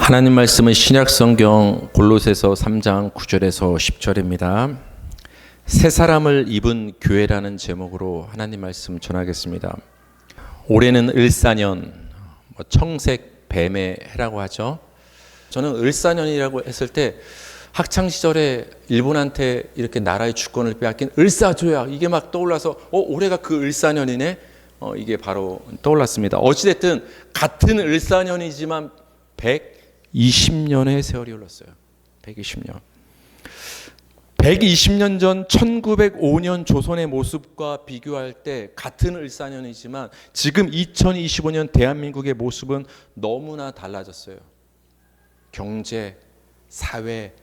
하나님 말씀은 신약성경 골로새서 3장 9절에서 10절입니다. 새 사람을 입은 교회라는 제목으로 하나님 말씀 전하겠습니다. 올해는 을사년, 청색 뱀의 해라고 하죠. 저는 을사년이라고 했을 때 학창시절에 일본한테 이렇게 나라의 주권을 빼앗긴 을사조약 이게 막 떠올라서 올해가 그 을사년이네, 이게 바로 떠올랐습니다. 어찌됐든 같은 을사년이지만 120년의 세월이 흘렀어요. 120년. 120년 전 1905년 조선의 모습과 비교할 때 같은 을사년이지만 지금 2025년 대한민국의 모습은 너무나 달라졌어요. 경제, 사회,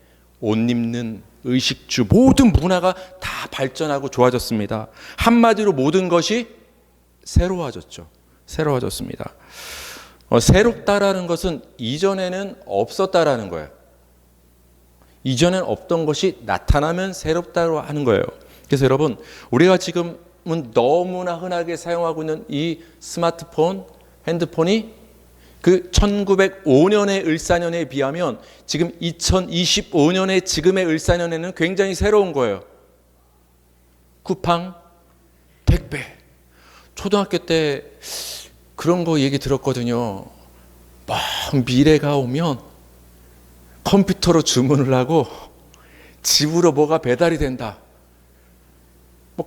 옷 입는, 의식주, 모든 문화가 다 발전하고 좋아졌습니다. 한마디로 모든 것이 새로워졌죠. 새로워졌습니다. 새롭다라는 것은 이전에는 없었다라는 거예요. 이전엔 없던 것이 나타나면 새롭다고 하는 거예요. 그래서 여러분, 우리가 지금은 너무나 흔하게 사용하고 있는 이 스마트폰, 핸드폰이 그 1905년의 을사년에 비하면 지금 2025년의 지금의 을사년에는 굉장히 새로운 거예요. 쿠팡, 택배. 초등학교 때 그런 거 얘기 들었거든요. 막 미래가 오면 컴퓨터로 주문을 하고 집으로 뭐가 배달이 된다.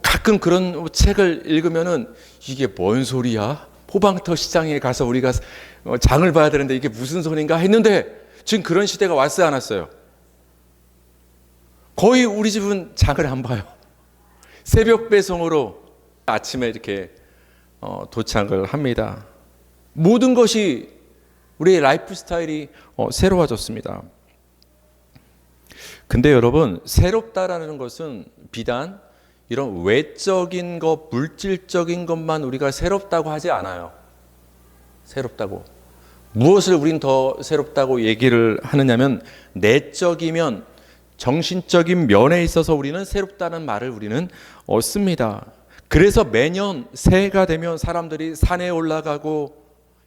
가끔 그런 책을 읽으면은 이게 뭔 소리야? 포방터 시장에 가서 우리가 장을 봐야 되는데 이게 무슨 소린가 했는데 지금 그런 시대가 왔어요, 안 왔어요? 거의 우리 집은 장을 안 봐요. 새벽 배송으로 아침에 이렇게 도착을 합니다. 모든 것이 우리의 라이프 스타일이 새로워졌습니다. 근데 여러분, 새롭다라는 것은 비단 이런 외적인 것, 물질적인 것만 우리가 새롭다고 하지 않아요. 새롭다고. 무엇을 우린 더 새롭다고 얘기를 하느냐면 내적이면 정신적인 면에 있어서 우리는 새롭다는 말을 우리는 씁니다. 그래서 매년 새해가 되면 사람들이 산에 올라가고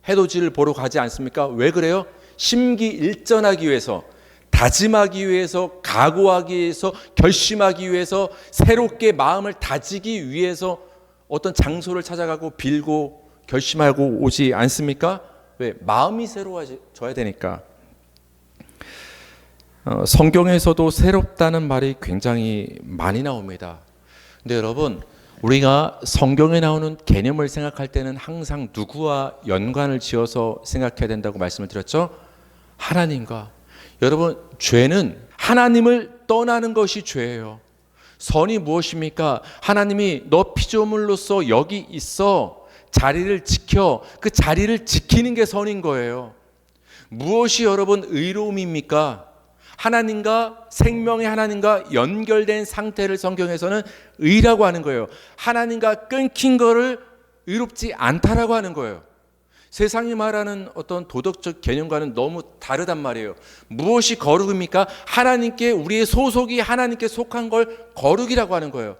해돋이를 보러 가지 않습니까? 왜 그래요? 심기일전하기 위해서, 다짐하기 위해서, 각오하기 위해서, 결심하기 위해서, 새롭게 마음을 다지기 위해서 어떤 장소를 찾아가고 빌고 결심하고 오지 않습니까? 왜? 마음이 새로워져야 되니까. 성경에서도 새롭다는 말이 굉장히 많이 나옵니다. 근데 여러분, 우리가 성경에 나오는 개념을 생각할 때는 항상 누구와 연관을 지어서 생각해야 된다고 말씀을 드렸죠? 하나님과. 여러분, 죄는 하나님을 떠나는 것이 죄예요. 선이 무엇입니까? 하나님이 너 피조물로서 여기 있어, 자리를 지켜. 그 자리를 지키는 게 선인 거예요. 무엇이 여러분 의로움입니까? 하나님과, 생명의 하나님과 연결된 상태를 성경에서는 의라고 하는 거예요. 하나님과 끊긴 거를 의롭지 않다라고 하는 거예요. 세상이 말하는 어떤 도덕적 개념과는 너무 다르단 말이에요. 무엇이 거룩입니까? 하나님께, 우리의 소속이 하나님께 속한 걸 거룩이라고 하는 거예요.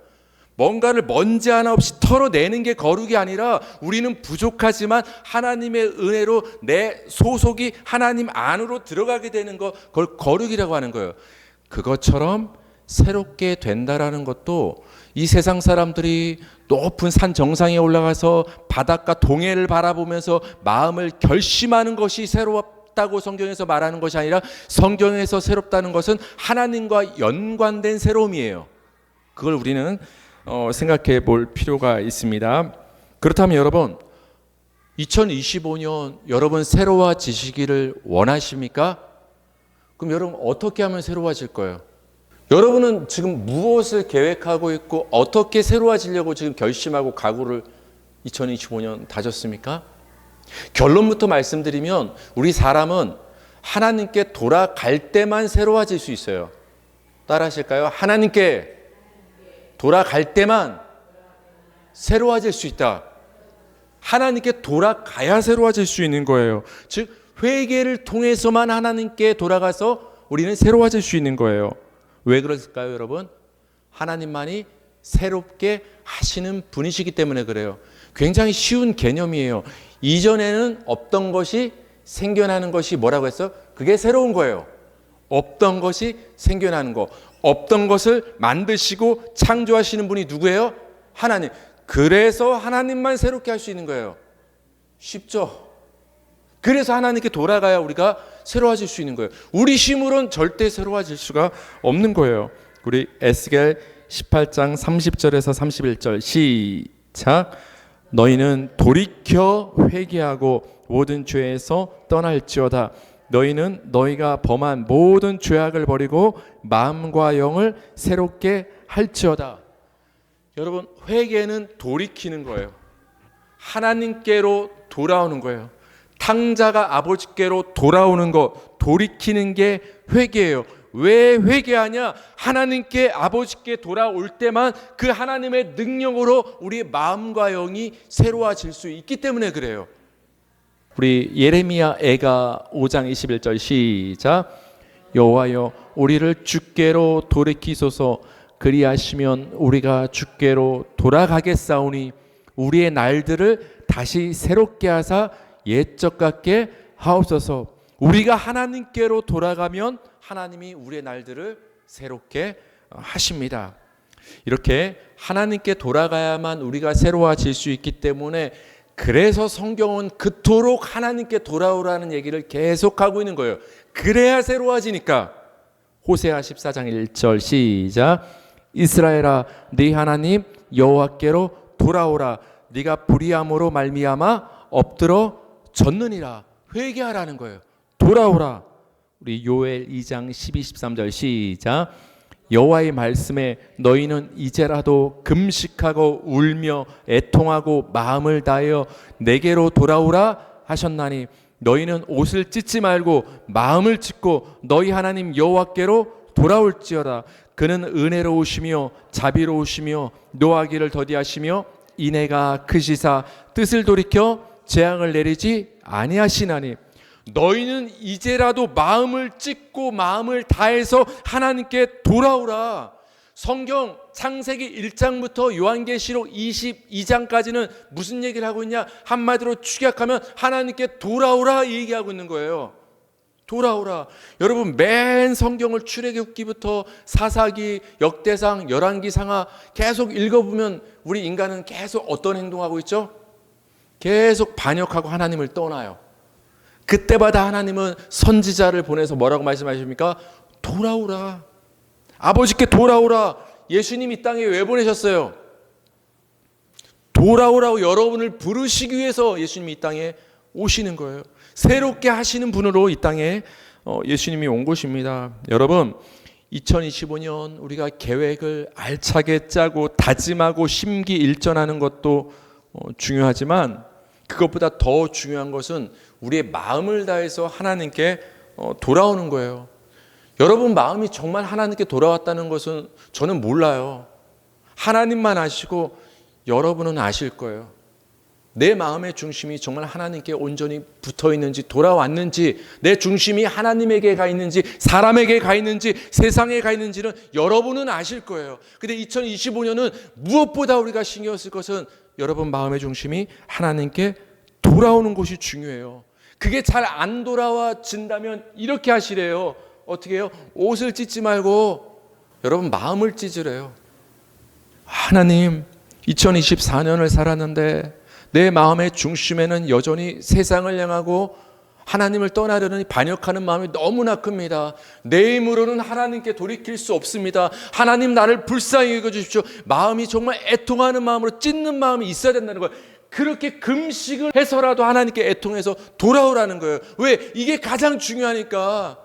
뭔가를 먼지 하나 없이 털어내는 게 거룩이 아니라 우리는 부족하지만 하나님의 은혜로 내 소속이 하나님 안으로 들어가게 되는 거, 그걸 거룩이라고 하는 거예요. 그것처럼 새롭게 된다라는 것도 이 세상 사람들이 높은 산 정상에 올라가서 바닷가 동해를 바라보면서 마음을 결심하는 것이 새롭다고 성경에서 말하는 것이 아니라 성경에서 새롭다는 것은 하나님과 연관된 새로움이에요. 그걸 우리는 생각해 볼 필요가 있습니다. 그렇다면 여러분, 2025년 여러분 새로워지시기를 원하십니까? 그럼 여러분 어떻게 하면 새로워질 거예요? 여러분은 지금 무엇을 계획하고 있고 어떻게 새로워지려고 지금 결심하고 각오를 2025년 다졌습니까? 결론부터 말씀드리면 우리 사람은 하나님께 돌아갈 때만 새로워질 수 있어요. 따라하실까요? 하나님께 돌아갈 때만 새로워질 수 있다. 하나님께 돌아가야 새로워질 수 있는 거예요. 즉 회개를 통해서만 하나님께 돌아가서 우리는 새로워질 수 있는 거예요. 왜 그럴까요, 여러분? 하나님만이 새롭게 하시는 분이시기 때문에 그래요. 굉장히 쉬운 개념이에요. 이전에는 없던 것이 생겨나는 것이 뭐라고 했어요? 그게 새로운 거예요. 없던 것이 생겨나는 거. 없던 것을 만드시고 창조하시는 분이 누구예요? 하나님. 그래서 하나님만 새롭게 할 수 있는 거예요. 쉽죠? 그래서 하나님께 돌아가야 우리가 새로워질 수 있는 거예요. 우리 힘으로는 절대 새로워질 수가 없는 거예요. 우리 에스겔 18장 30절에서 31절 시작. 너희는 돌이켜 회개하고 모든 죄에서 떠날지어다. 너희는 너희가 범한 모든 죄악을 버리고 마음과 영을 새롭게 할지어다. 여러분, 회개는 돌이키는 거예요. 하나님께로 돌아오는 거예요. 탕자가 아버지께로 돌아오는 것, 돌이키는 게 회개예요. 왜 회개하냐? 하나님께 아버지께 돌아올 때만 그 하나님의 능력으로 우리의 마음과 영이 새로워질 수 있기 때문에 그래요. 우리 예레미야 애가 5장 21절 시작. 여호와여 우리를 주께로 돌이키소서. 그리하시면 우리가 주께로 돌아가겠사오니 우리의 날들을 다시 새롭게 하사 옛적 같게 하옵소서. 우리가 하나님께로 돌아가면 하나님이 우리의 날들을 새롭게 하십니다. 이렇게 하나님께 돌아가야만 우리가 새로워질 수 있기 때문에 그래서 성경은 그토록 하나님께 돌아오라는 얘기를 계속하고 있는 거예요. 그래야 새로워지니까. 호세아 14장 1절 시작. 이스라엘아 네 하나님 여호와께로 돌아오라. 네가 불의함으로 말미암아 엎드러 졌느니라. 회개하라는 거예요. 돌아오라. 우리 요엘 2장 12, 13절 시작. 여호와의 말씀에 너희는 이제라도 금식하고 울며 애통하고 마음을 다하여 내게로 돌아오라 하셨나니 너희는 옷을 찢지 말고 마음을 찢고 너희 하나님 여호와께로 돌아올지어다. 그는 은혜로우시며 자비로우시며 노하기를 더디하시며 인애가 크시사 뜻을 돌이켜 재앙을 내리지 아니하시나니 너희는 이제라도 마음을 찢고 마음을 다해서 하나님께 돌아오라. 성경 창세기 1장부터 요한계시록 22장까지는 무슨 얘기를 하고 있냐? 한마디로 축약하면 하나님께 돌아오라 얘기하고 있는 거예요. 돌아오라. 여러분 맨 성경을 출애굽기부터 사사기, 역대상, 열왕기상하 계속 읽어보면 우리 인간은 계속 어떤 행동하고 있죠? 계속 반역하고 하나님을 떠나요. 그때마다 하나님은 선지자를 보내서 뭐라고 말씀하십니까? 돌아오라. 아버지께 돌아오라. 예수님 이 땅에 왜 보내셨어요? 돌아오라고 여러분을 부르시기 위해서 예수님이 이 땅에 오시는 거예요. 새롭게 하시는 분으로 이 땅에 예수님이 온 것입니다. 여러분 2025년 우리가 계획을 알차게 짜고 다짐하고 심기일전하는 것도 중요하지만 그것보다 더 중요한 것은 우리의 마음을 다해서 하나님께 돌아오는 거예요. 여러분 마음이 정말 하나님께 돌아왔다는 것은 저는 몰라요. 하나님만 아시고 여러분은 아실 거예요. 내 마음의 중심이 정말 하나님께 온전히 붙어 있는지 돌아왔는지 내 중심이 하나님에게 가 있는지 사람에게 가 있는지 세상에 가 있는지는 여러분은 아실 거예요. 근데 2025년은 무엇보다 우리가 신경 쓸 것은 여러분 마음의 중심이 하나님께 돌아오는 것이 중요해요. 그게 잘 안 돌아와진다면 이렇게 하시래요. 어떻게 해요? 옷을 찢지 말고 여러분 마음을 찢으래요. 하나님 2024년을 살았는데 내 마음의 중심에는 여전히 세상을 향하고 하나님을 떠나려는 반역하는 마음이 너무나 큽니다. 내 힘으로는 하나님께 돌이킬 수 없습니다. 하나님 나를 불쌍히 여겨주십시오. 마음이 정말 애통하는 마음으로 찢는 마음이 있어야 된다는 거예요. 그렇게 금식을 해서라도 하나님께 애통해서 돌아오라는 거예요. 왜? 이게 가장 중요하니까.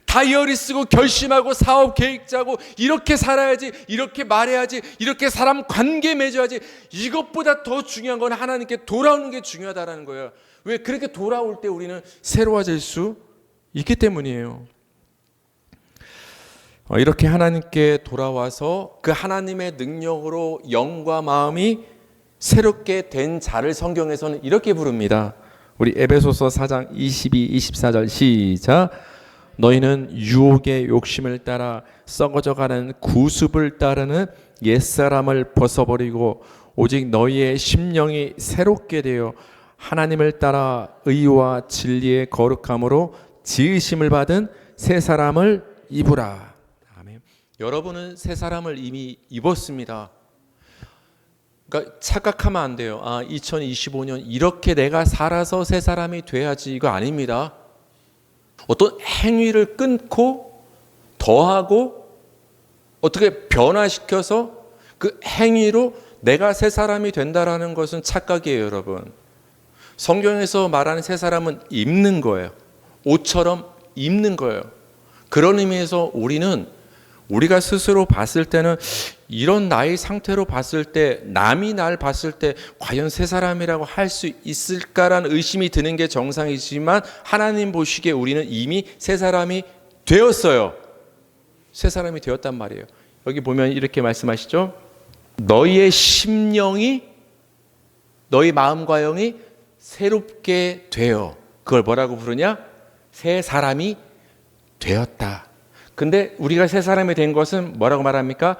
다이어리 쓰고 결심하고 사업 계획 짜고 이렇게 살아야지, 이렇게 말해야지, 이렇게 사람 관계 맺어야지, 이것보다 더 중요한 건 하나님께 돌아오는 게 중요하다는 거예요. 왜? 그렇게 돌아올 때 우리는 새로워질 수 있기 때문이에요. 이렇게 하나님께 돌아와서 그 하나님의 능력으로 영과 마음이 새롭게 된 자를 성경에서는 이렇게 부릅니다. 우리 에베소서 4장 22, 24절 시작. 너희는 유혹의 욕심을 따라 썩어져가는 구습을 따르는 옛사람을 벗어버리고 오직 너희의 심령이 새롭게 되어 하나님을 따라 의와 진리의 거룩함으로 지으심을 받은 새 사람을 입으라. 아멘. 여러분은 새 사람을 이미 입었습니다. 그러니까 착각하면 안 돼요. 2025년 이렇게 내가 살아서 새 사람이 돼야지, 이거 아닙니다. 어떤 행위를 끊고 더하고 어떻게 변화시켜서 그 행위로 내가 새 사람이 된다라는 것은 착각이에요, 여러분. 성경에서 말하는 새 사람은 입는 거예요. 옷처럼 입는 거예요. 그런 의미에서 우리가 스스로 봤을 때는 이런 나의 상태로 봤을 때, 남이 날 봤을 때 과연 새 사람이라고 할 수 있을까라는 의심이 드는 게 정상이지만, 하나님 보시기에 우리는 이미 새 사람이 되었어요. 새 사람이 되었단 말이에요. 여기 보면 이렇게 말씀하시죠. 너희의 심령이, 너희 마음과 영이 새롭게 되어, 그걸 뭐라고 부르냐? 새 사람이 되었다. 근데 우리가 새 사람이 된 것은 뭐라고 말합니까?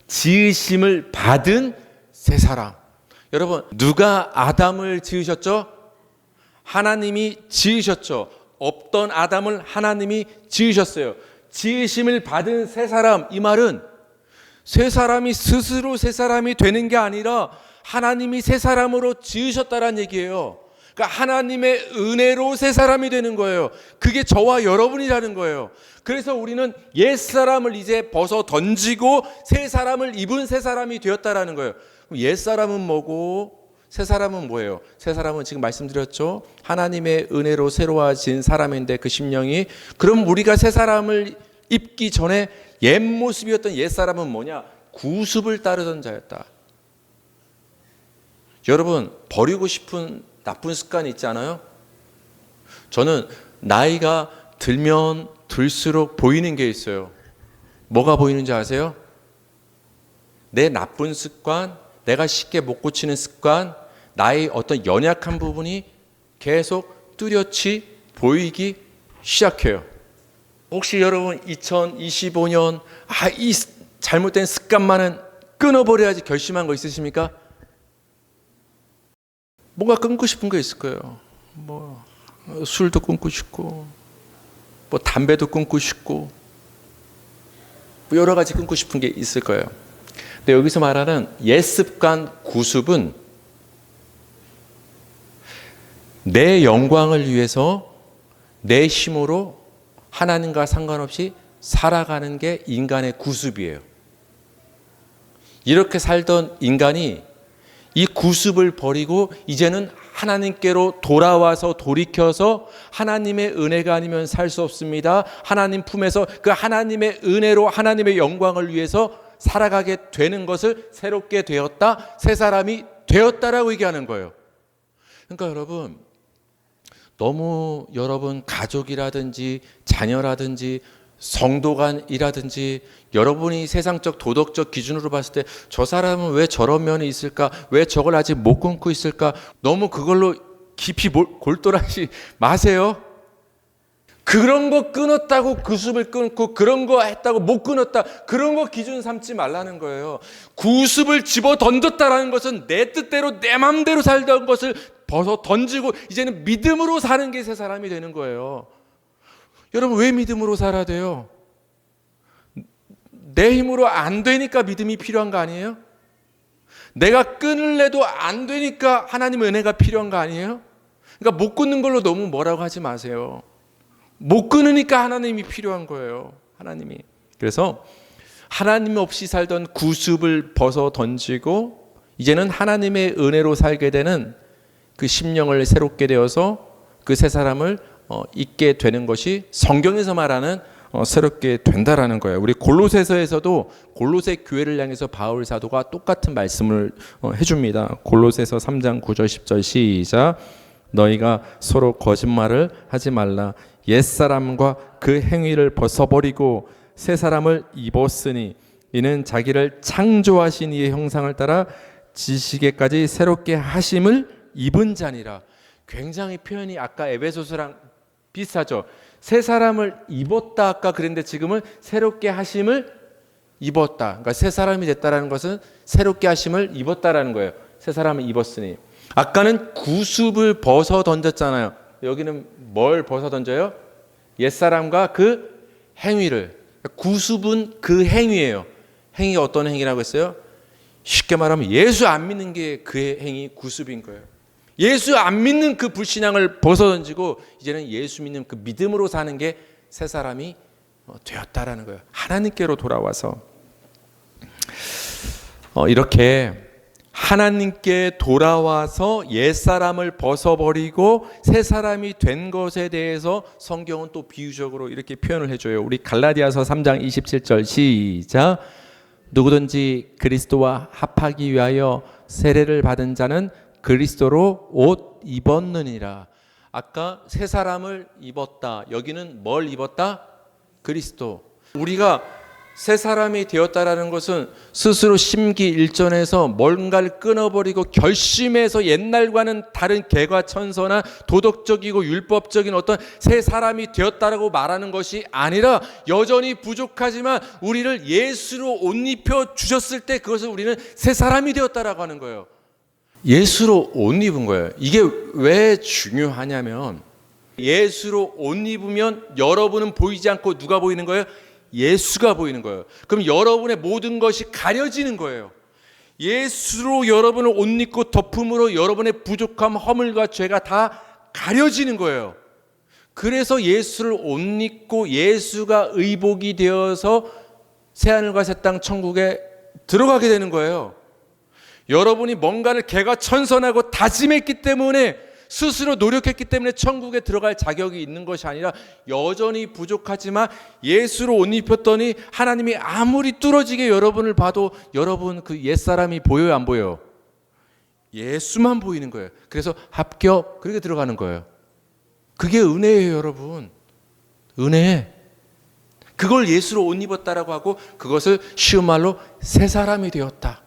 지으심을 받은 새 사람. 여러분, 누가 아담을 지으셨죠? 하나님이 지으셨죠. 없던 아담을 하나님이 지으셨어요. 지으심을 받은 새 사람, 이 말은 새 사람이 스스로 새 사람이 되는 게 아니라 하나님이 새 사람으로 지으셨다는 얘기예요. 그러니까 하나님의 은혜로 새 사람이 되는 거예요. 그게 저와 여러분이라는 거예요. 그래서 우리는 옛 사람을 이제 벗어 던지고 새 사람을 입은 새 사람이 되었다라는 거예요. 그럼 옛 사람은 뭐고 새 사람은 뭐예요? 새 사람은 지금 말씀드렸죠. 하나님의 은혜로 새로워진 사람인데 그 심령이, 그럼 우리가 새 사람을 입기 전에 옛 모습이었던 옛 사람은 뭐냐? 구습을 따르던 자였다. 여러분, 버리고 싶은 나쁜 습관이 있지 않아요? 저는 나이가 들면 들수록 보이는 게 있어요. 뭐가 보이는지 아세요? 내 나쁜 습관, 내가 쉽게 못 고치는 습관, 나의 어떤 연약한 부분이 계속 뚜렷이 보이기 시작해요. 혹시 여러분 2025년 이 잘못된 습관만은 끊어버려야지 결심한 거 있으십니까? 뭔가 끊고 싶은 거 있을 거예요. 뭐 술도 끊고 싶고, 뭐 담배도 끊고 싶고, 뭐 여러 가지 끊고 싶은 게 있을 거예요. 근데 여기서 말하는 옛 습관 구습은 내 영광을 위해서 내 힘으로 하나님과 상관없이 살아가는 게 인간의 구습이에요. 이렇게 살던 인간이 이 구습을 버리고 이제는 하나님께로 돌아와서 돌이켜서 하나님의 은혜가 아니면 살 수 없습니다. 하나님 품에서 그 하나님의 은혜로 하나님의 영광을 위해서 살아가게 되는 것을 새롭게 되었다, 새 사람이 되었다라고 얘기하는 거예요. 그러니까 여러분, 너무 여러분 가족이라든지 자녀라든지 성도간이라든지 여러분이 세상적 도덕적 기준으로 봤을 때 저 사람은 왜 저런 면이 있을까? 왜 저걸 아직 못 끊고 있을까? 너무 그걸로 깊이 골똘하지 마세요. 그런 거 끊었다고 그 습을 끊고, 그런 거 했다고 못 끊었다, 그런 거 기준 삼지 말라는 거예요. 구습을 집어 던졌다라는 것은 내 뜻대로 내 마음대로 살던 것을 벗어 던지고 이제는 믿음으로 사는 게 새 사람이 되는 거예요. 여러분, 왜 믿음으로 살아야 돼요? 내 힘으로 안 되니까 믿음이 필요한 거 아니에요? 내가 끊을래도 안 되니까 하나님의 은혜가 필요한 거 아니에요? 그러니까 못 끊는 걸로 너무 뭐라고 하지 마세요. 못 끊으니까 하나님이 필요한 거예요. 하나님이. 그래서 하나님 없이 살던 구습을 벗어 던지고 이제는 하나님의 은혜로 살게 되는 그 심령을 새롭게 되어서 그 새 사람을 있게 되는 것이 성경에서 말하는 새롭게 된다라는 거예요. 우리 골로새서에서도 골로새 교회를 향해서 바울 사도가 똑같은 말씀을 해줍니다. 골로새서 3장 9절 10절 시작. 너희가 서로 거짓말을 하지 말라. 옛사람과 그 행위를 벗어버리고 새 사람을 입었으니 이는 자기를 창조하신 이의 형상을 따라 지시기까지 새롭게 하심을 입은 자니라. 굉장히 표현이 아까 에베소서랑 비슷하죠. 새 사람을 입었다 아까 그랬는데 지금은 새롭게 하심을 입었다. 그러니까 새 사람이 됐다라는 것은 새롭게 하심을 입었다라는 거예요. 새 사람을 입었으니. 아까는 구습을 벗어 던졌잖아요. 여기는 뭘 벗어 던져요? 옛사람과 그 행위를. 구습은 그 행위예요. 행위가 어떤 행위라고 했어요? 쉽게 말하면 예수 안 믿는 게 그 행위 구습인 거예요. 예수 안 믿는 그 불신앙을 벗어던지고 이제는 예수 믿는 그 믿음으로 사는 게 새 사람이 되었다라는 거예요. 하나님께로 돌아와서 이렇게 하나님께 돌아와서 옛사람을 벗어버리고 새 사람이 된 것에 대해서 성경은 또 비유적으로 이렇게 표현을 해줘요. 우리 갈라디아서 3장 27절 시작. 누구든지 그리스도와 합하기 위하여 세례를 받은 자는 그리스도로 옷 입었느니라. 아까 새 사람을 입었다. 여기는 뭘 입었다? 그리스도. 우리가 새 사람이 되었다라는 것은 스스로 심기일전에서 뭔가를 끊어버리고 결심해서 옛날과는 다른 개과천선한 도덕적이고 율법적인 어떤 새 사람이 되었다라고 말하는 것이 아니라 여전히 부족하지만 우리를 예수로 옷 입혀 주셨을 때 그것을 우리는 새 사람이 되었다라고 하는 거예요. 예수로 옷 입은 거예요. 이게 왜 중요하냐면 예수로 옷 입으면 여러분은 보이지 않고 누가 보이는 거예요? 예수가 보이는 거예요. 그럼 여러분의 모든 것이 가려지는 거예요. 예수로 여러분을 옷 입고 덮음으로 여러분의 부족함, 허물과 죄가 다 가려지는 거예요. 그래서 예수를 옷 입고 예수가 의복이 되어서 새하늘과 새 땅 천국에 들어가게 되는 거예요. 여러분이 뭔가를 개과천선하고 다짐했기 때문에 스스로 노력했기 때문에 천국에 들어갈 자격이 있는 것이 아니라 여전히 부족하지만 예수로 옷 입혔더니 하나님이 아무리 뚫어지게 여러분을 봐도 여러분 그 옛사람이 보여요, 안 보여요? 예수만 보이는 거예요. 그래서 합격, 그렇게 들어가는 거예요. 그게 은혜예요, 여러분. 은혜. 그걸 예수로 옷 입었다라고 하고 그것을 쉬운 말로 새 사람이 되었다.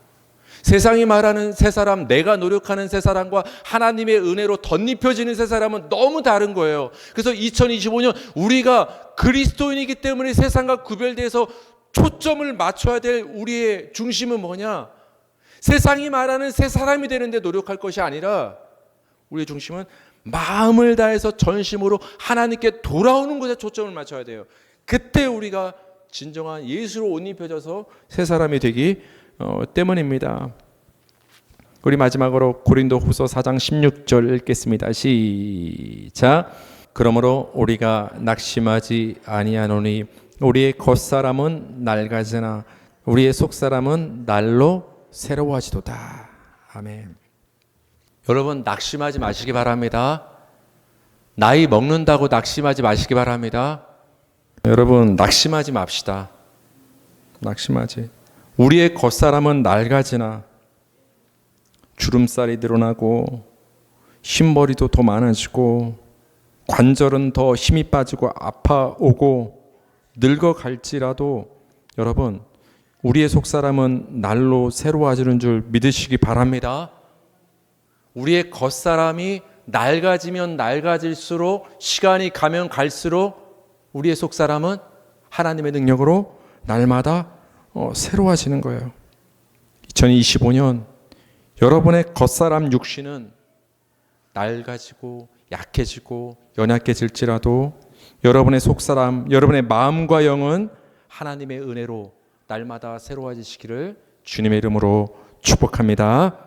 세상이 말하는 새 사람, 내가 노력하는 새 사람과 하나님의 은혜로 덧입혀지는 새 사람은 너무 다른 거예요. 그래서 2025년 우리가 그리스도인이기 때문에 세상과 구별돼서 초점을 맞춰야 될 우리의 중심은 뭐냐? 세상이 말하는 새 사람이 되는데 노력할 것이 아니라 우리의 중심은 마음을 다해서 전심으로 하나님께 돌아오는 것에 초점을 맞춰야 돼요. 그때 우리가 진정한 예수로 옷 입혀져서 새 사람이 되기 때문입니다. 우리 마지막으로 고린도후서 4장 16절 읽겠습니다. 시작. 그러므로 우리가 낙심하지 아니하노니 우리의 겉사람은 낡아지나 우리의 속사람은 날로 새로워지도다. 아멘. 여러분 낙심하지 마시기 바랍니다. 나이 먹는다고 낙심하지 마시기 바랍니다. 여러분 낙심하지 맙시다. 낙심하지. 우리의 겉사람은 낡아지나 주름살이 늘어나고 흰머리도 더 많아지고 관절은 더 힘이 빠지고 아파오고 늙어갈지라도 여러분 우리의 속사람은 날로 새로워지는 줄 믿으시기 바랍니다. 우리의 겉사람이 낡아지면 낡아질수록 시간이 가면 갈수록 우리의 속사람은 하나님의 능력으로 날마다 새로워지는 거예요. 2025년 여러분의 겉사람 육신은 낡아지고 약해지고 연약해질지라도 여러분의 속사람, 여러분의 마음과 영은 하나님의 은혜로 날마다 새로워지시기를 주님의 이름으로 축복합니다.